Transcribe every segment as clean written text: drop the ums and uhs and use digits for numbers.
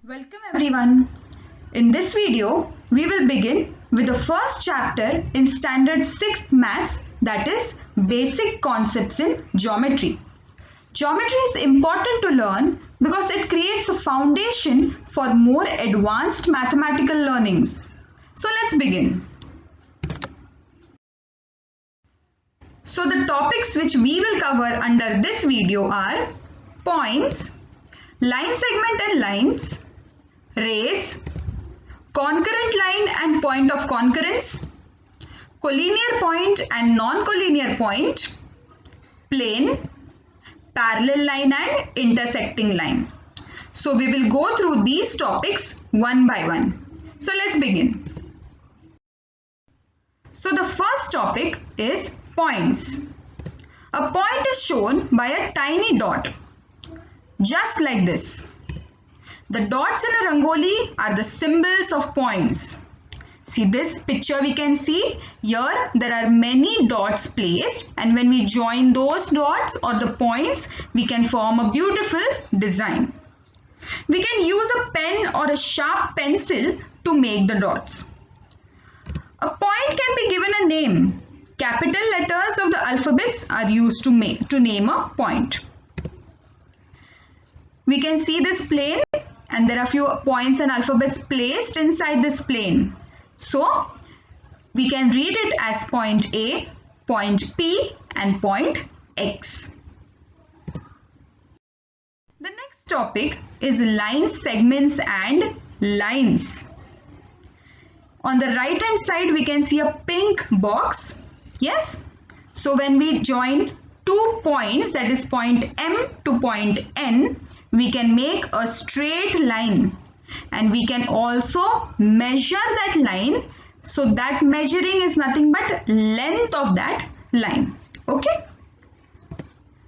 Welcome everyone. In this video, we will begin with the first chapter in Standard 6th Maths, that is Basic Concepts in Geometry. Geometry is important to learn because it creates a foundation for more advanced mathematical learnings. So let's begin. So the topics which we will cover under this video are points, line segment and lines, rays, concurrent line and point of concurrence, collinear point and non-collinear point, plane, parallel line and intersecting line. So we will go through these topics one by one. So let's begin. So the first topic is points. A point is shown by a tiny dot, just like this. The dots in a rangoli are the symbols of points. See this picture, we can see here there are many dots placed, and when we join those dots or the points, we can form a beautiful design. We can use a pen or a sharp pencil to make the dots. A point can be given a name. Capital letters of the alphabets are used to name a point. We can see this plane and there are few points and alphabets placed inside this plane. So we can read it as point A, point P and point X. The next topic is lines, segments and lines. On the right hand side we can see a pink box. Yes. So when we join 2 points, that is point M to point N, we can make a straight line, and we can also measure that line. So that measuring is nothing but length of that line. Okay.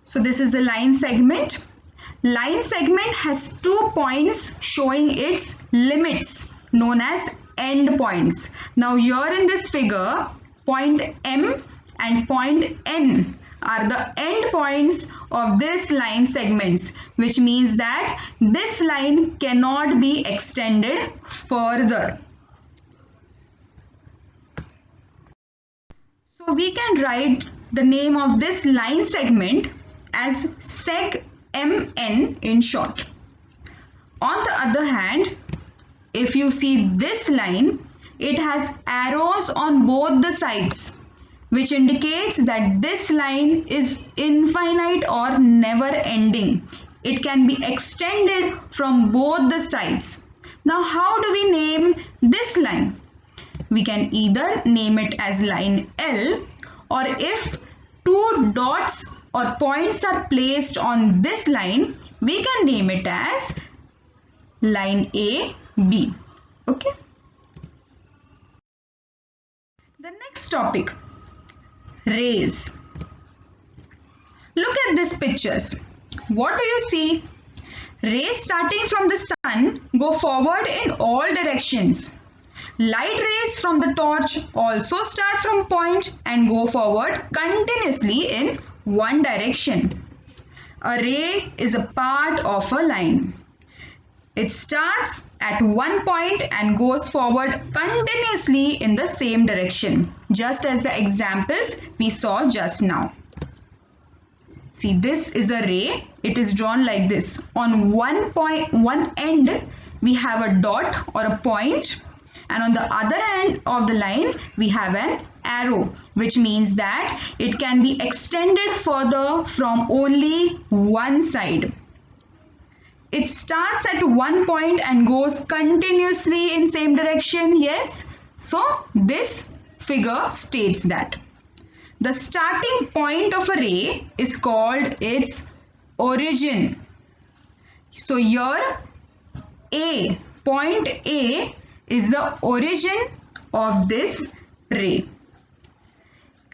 So this is the line segment. Line segment has 2 points showing its limits, known as end points. Now here in this figure, point M and point N are the end points of this line segments, which means that this line cannot be extended further. So we can write the name of this line segment as seg MN in short. On the other hand, if you see this line, it has arrows on both the sides, which indicates that this line is infinite or never ending. It can be extended from both the sides. Now how do we name this line? We can either name it as line L, or if 2 dots or points are placed on this line, we can name it as line AB. Okay. The next topic, rays. Look at these pictures. What do you see? Rays starting from the sun go forward in all directions. Light rays from the torch also start from point and go forward continuously in one direction. A ray is a part of a line. It starts at one point and goes forward continuously in the same direction, just as the examples we saw just now. See, this is a ray. It is drawn like this. On one end, we have a dot or a point, and on the other end of the line, we have an arrow, which means that it can be extended further from only one side. It starts at one point and goes continuously in same direction. Yes. So this figure states that the starting point of a ray is called its origin. So here point A is the origin of this ray.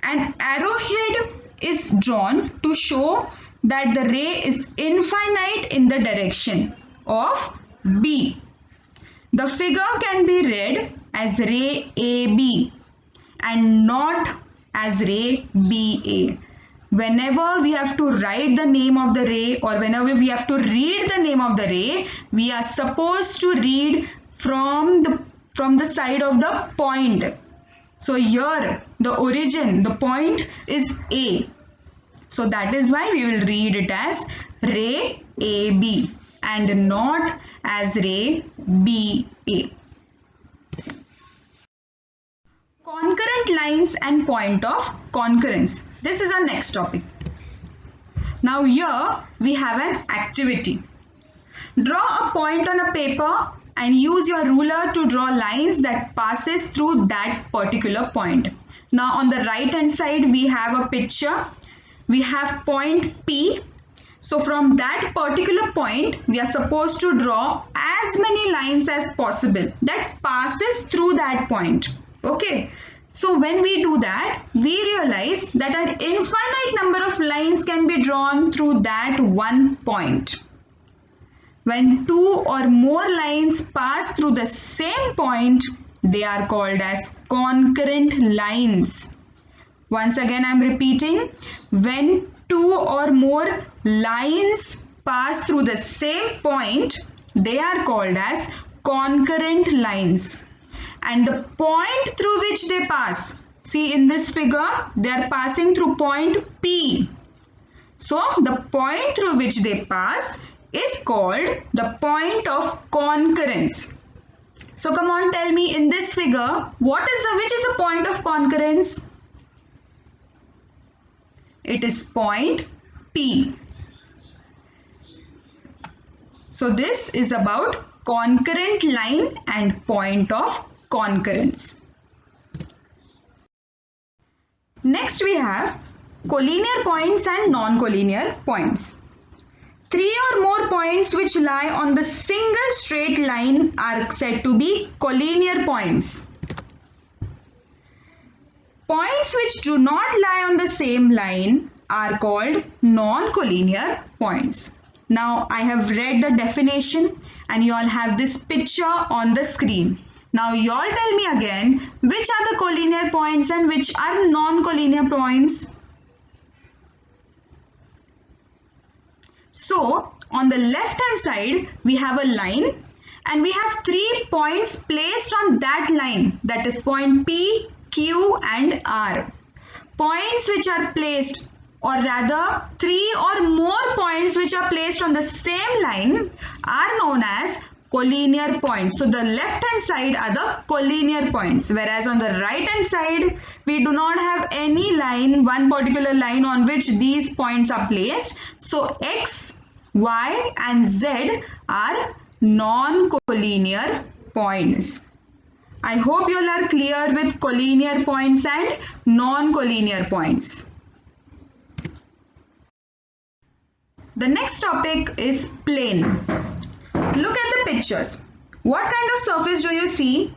An arrowhead is drawn to show that the ray is infinite in the direction of B. The figure can be read as ray AB and not as ray BA. whenever we have to write the name of the ray or whenever we have to read the name of the ray, we are supposed to read from the side of the point. So here the origin, the point is A. So that is why we will read it as ray AB and not as ray BA. Concurrent lines and point of concurrence. This is our next topic. Now here we have an activity. Draw a point on a paper and use your ruler to draw lines that passes through that particular point. Now on the right hand side we have a picture. We have point P. So from that particular point we are supposed to draw as many lines as possible that passes through that point. Okay. So when we do that, we realize that an infinite number of lines can be drawn through that one point. When two or more lines pass through the same point, they are called as concurrent lines. Once again, I am repeating, when two or more lines pass through the same point, they are called as concurrent lines. And the point through which they pass, see in this figure, they are passing through point P. So the point through which they pass is called the point of concurrence. So come on, tell me in this figure, which is the point of concurrence? It is point P. So this is about concurrent line and point of concurrence. Next we have collinear points and non-collinear points. Three or more points which lie on the single straight line are said to be collinear points. Points which do not lie on the same line are called non-collinear points. Now I have read the definition and you all have this picture on the screen. Now you all tell me again, which are the collinear points and which are non-collinear points? So on the left hand side we have a line and we have 3 points placed on that line, that is point P, Q and R. Points which are placed, or rather 3 or more points which are placed on the same line are known as collinear points. So the left hand side are the collinear points, whereas on the right hand side we do not have any line, one particular line on which these points are placed. So X, Y and Z are non-collinear points. I hope you all are clear with collinear points and non-collinear points. The next topic is plane. Look at the pictures. What kind of surface do you see?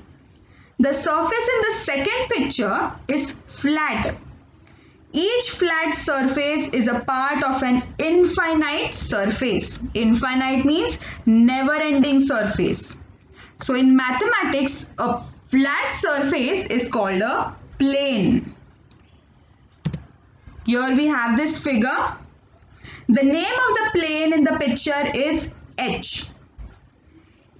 The surface in the second picture is flat. Each flat surface is a part of an infinite surface. Infinite means never-ending surface. So in mathematics, a flat surface is called a plane. Here we have this figure. The name of the plane in the picture is H.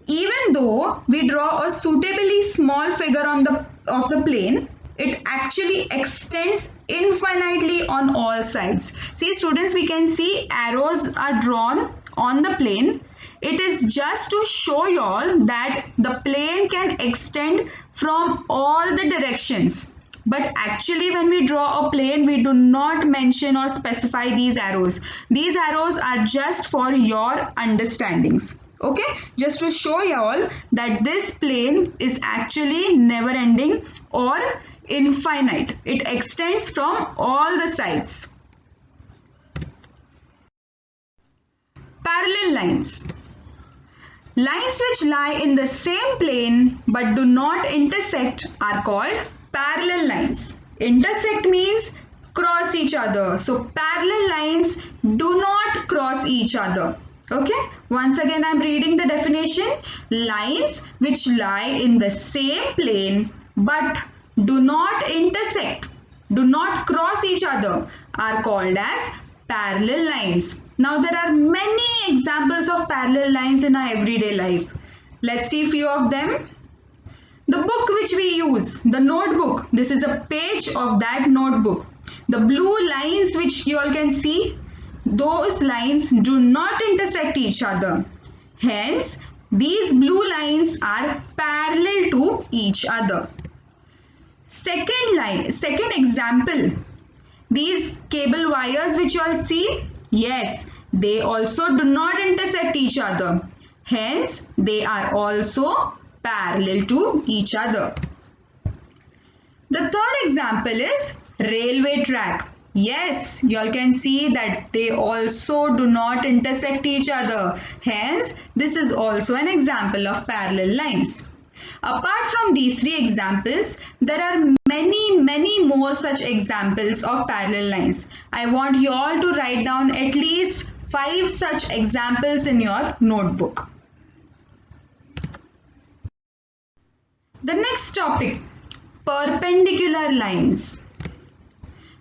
Even though we draw a suitably small figure of the plane, it actually extends infinitely on all sides. See students, we can see arrows are drawn on the plane. It is just to show you all that the plane can extend from all the directions. But actually when we draw a plane, we do not mention or specify these arrows. These arrows are just for your understandings. Okay, just to show you all that this plane is actually never ending or infinite. It extends from all the sides. Parallel lines. Lines which lie in the same plane but do not intersect are called parallel lines. Intersect means cross each other. So parallel lines do not cross each other. Okay, once again I am reading the definition. Lines which lie in the same plane but do not intersect. do not cross each other are called as parallel lines. Now there are many examples of parallel lines in our everyday life. Let's see few of them. The book which we use, the notebook, this is a page of that notebook. The blue lines which you all can see, those lines do not intersect each other. Hence, these blue lines are parallel to each other. Second example, these cable wires which you all see, yes, they also do not intersect each other. Hence, they are also parallel to each other. The third example is railway track. Yes, you all can see that they also do not intersect each other. Hence, this is also an example of parallel lines. Apart from these three examples, there are many more such examples of parallel lines. I want you all to write down at least 5 such examples in your notebook. The next topic, perpendicular lines.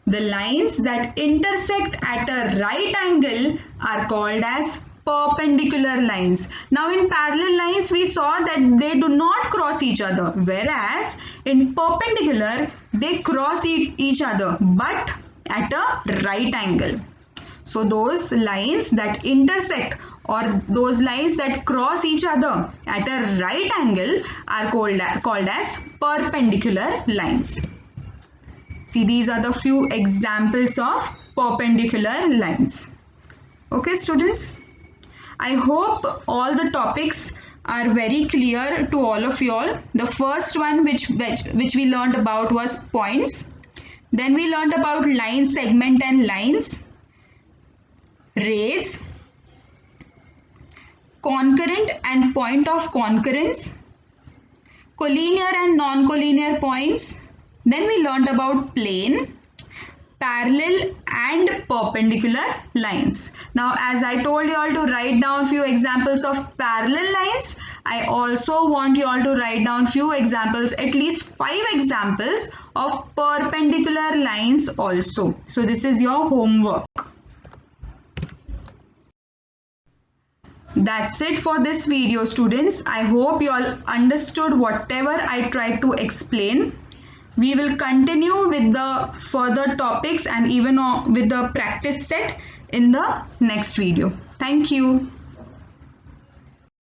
The lines that intersect at a right angle are called as perpendicular lines. Now in parallel lines we saw that they do not cross each other, whereas in perpendicular they cross each other but at a right angle. So those lines that intersect or those lines that cross each other at a right angle are called as perpendicular lines. See, these are the few examples of perpendicular lines. Okay, students? I hope all the topics are very clear to all of you all. The first one which we learned about was points. Then we learned about line, segment and lines, rays, concurrent and point of concurrence, collinear and non-collinear points. Then we learned about plane, parallel and perpendicular lines. Now as I told you all to write down few examples of parallel lines, I also want you all to write down few examples, at least 5 examples of perpendicular lines also. So this is your homework. That's it for this video, students. I hope you all understood whatever I tried to explain. We will continue with the further topics and even with the practice set in the next video. Thank you.